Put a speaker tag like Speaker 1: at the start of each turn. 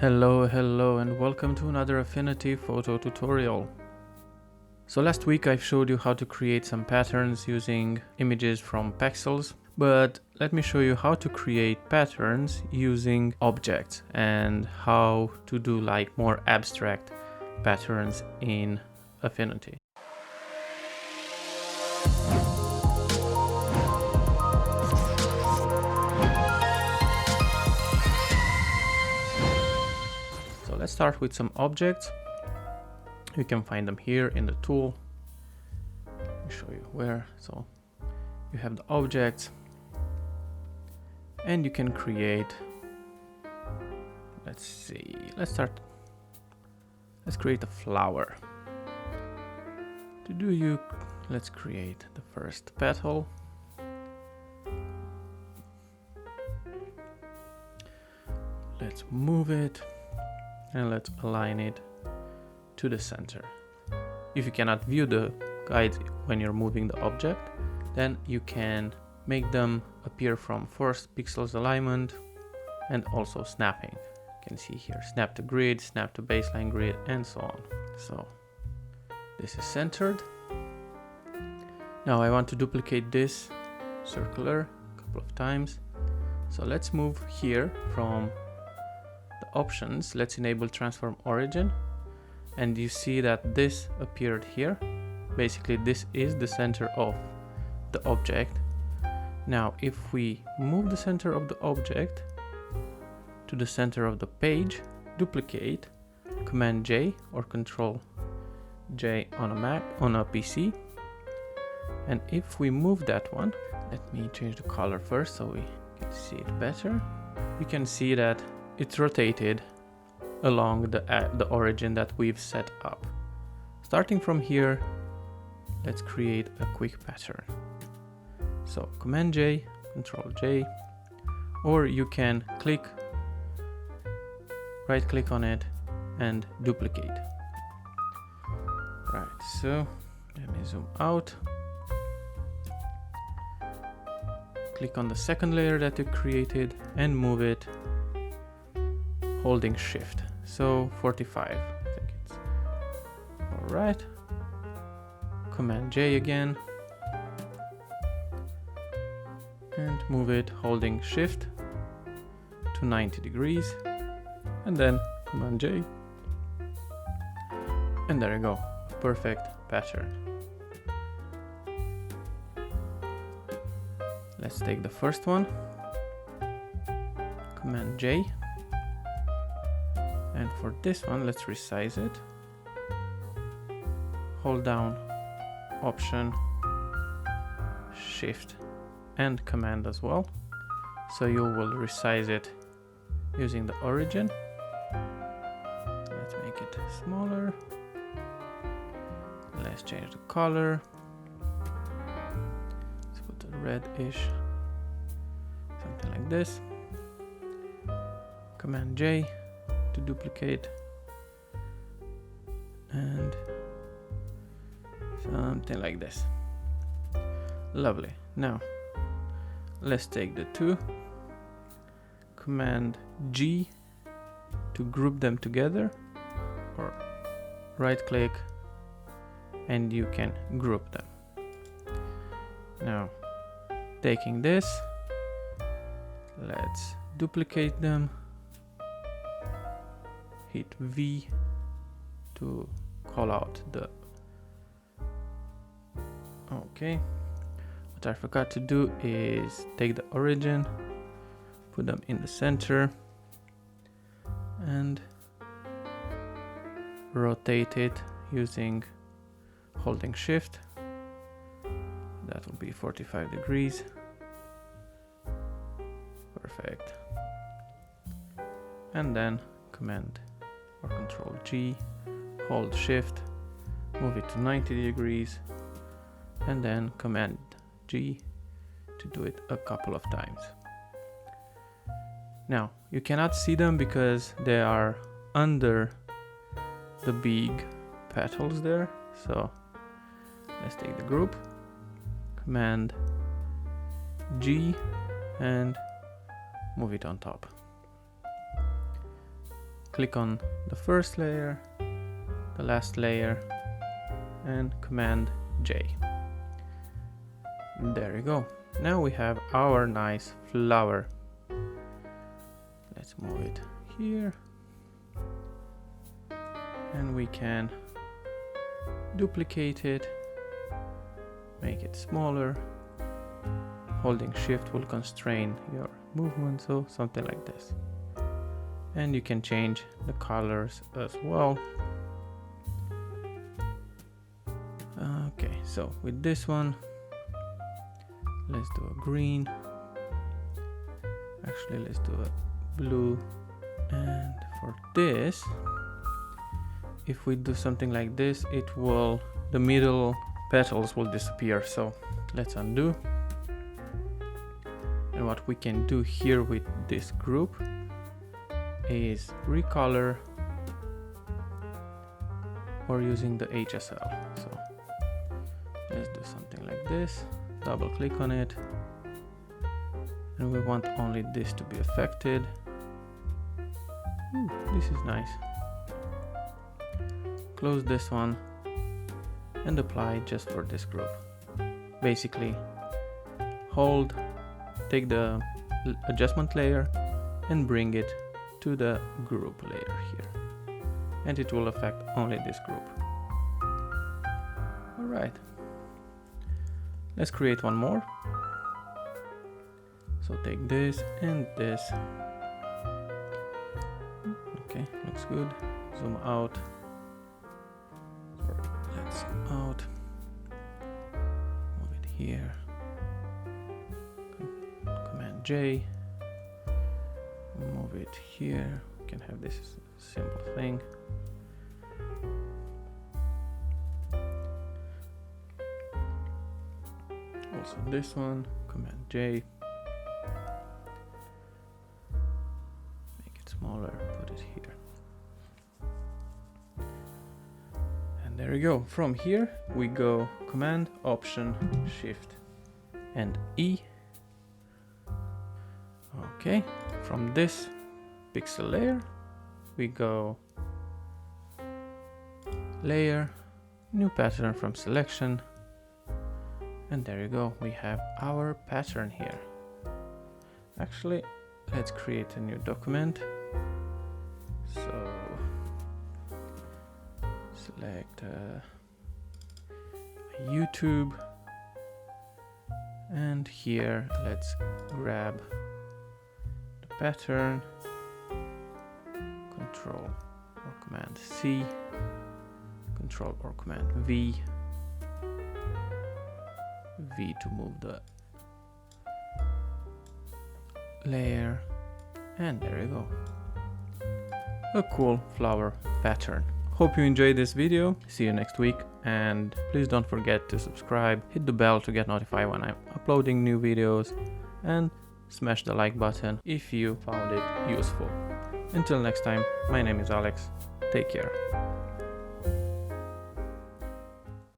Speaker 1: Hello and welcome to another Affinity Photo tutorial. So last week I showed you how to create some patterns using images from pixels, but let me show you how to create patterns using objects and how to do like more abstract patterns in Affinity. So let's start with some objects. You can find them here in the tool. Let me show you where. So you have the objects and you can create, let's create a flower. Let's create the first petal. Let's move it and let's align it to the center. If you cannot view the guide when you're moving the object, then you can make them appear from first pixels alignment and also snapping. You can see here, snap to grid, snap to baseline grid, and so on. So this is centered. Now I want to duplicate this circular a couple of times. So let's move here from the options. Let's enable transform origin. And you see that this appeared here. Basically, this is the center of the object. Now, if we move the center of the object to the center of the page, duplicate, Command J or Control J on a Mac, on a PC. And if we move that one, let me change the color first so we can see it better. You can see that it's rotated along the origin that we've set up. Starting from here, let's create a quick pattern. So Command J, Control J, or you can right click on it and duplicate. Right, so let me zoom out. Click on the second layer that you created and move it holding shift. So 45, I think it's all right. Command J again and move it holding shift to 90 degrees and then Command J, and there you go, perfect pattern. Let's take the first one, Command J, and for this one let's resize it. Hold down Option, Shift and Command as well, so you will resize it using the origin. Let's make it smaller. Let's change the color. Let's put a reddish, something like this. Command J to duplicate and something like this. Lovely. Now let's take the two, Command G to group them together, or right click and you can group them. Now taking this, let's duplicate them, hit V to call out the okay. What I forgot to do is take the origin, put them in the center and rotate it using holding shift. That will be 45 degrees. Perfect. And then Command or Control G, hold shift, move it to 90 degrees and then Command G to do it a couple of times. Now you cannot see them because they are under the big petals there, so let's take the group, Command G and move it on top. click on the first layer, the last layer, and Command J. There you go. Now we have our nice flower. Let's move it here. And we can duplicate it, make it smaller. Holding Shift will constrain your movement, so something like this. And you can change the colors as well. Okay, so with this one, let's do a green. Actually, let's do a blue. And for this, if we do something like this, the middle petals will disappear. So let's undo. And what we can do here with this group is recolor or using the HSL. So let's do something like this, double click on it, and we want only this to be affected. This is nice. Close this one and apply just for this group. Basically, hold, take the adjustment layer and bring it to the group layer here, and it will affect only this group. All right, let's create one more. So take this and this. Okay, looks good. Zoom out. Let's zoom out. Move it here. Command J. Move it here. We can have this simple thing. Also this one, Command J. Make it smaller, put it here. And there we go. From here we go Command, Option, Shift and E. Okay, from this pixel layer we go Layer, New Pattern from Selection, and there you go, we have our pattern here. Actually, let's create a new document. So select YouTube, and here let's grab pattern, Control or Command C, Control or Command V to move the layer, and there you go, a cool flower pattern. Hope you enjoyed this video. See you next week, and please don't forget to subscribe, hit the bell to get notified when I'm uploading new videos, and smash the like button if you found it useful. Until next time, my name is Alex. Take care.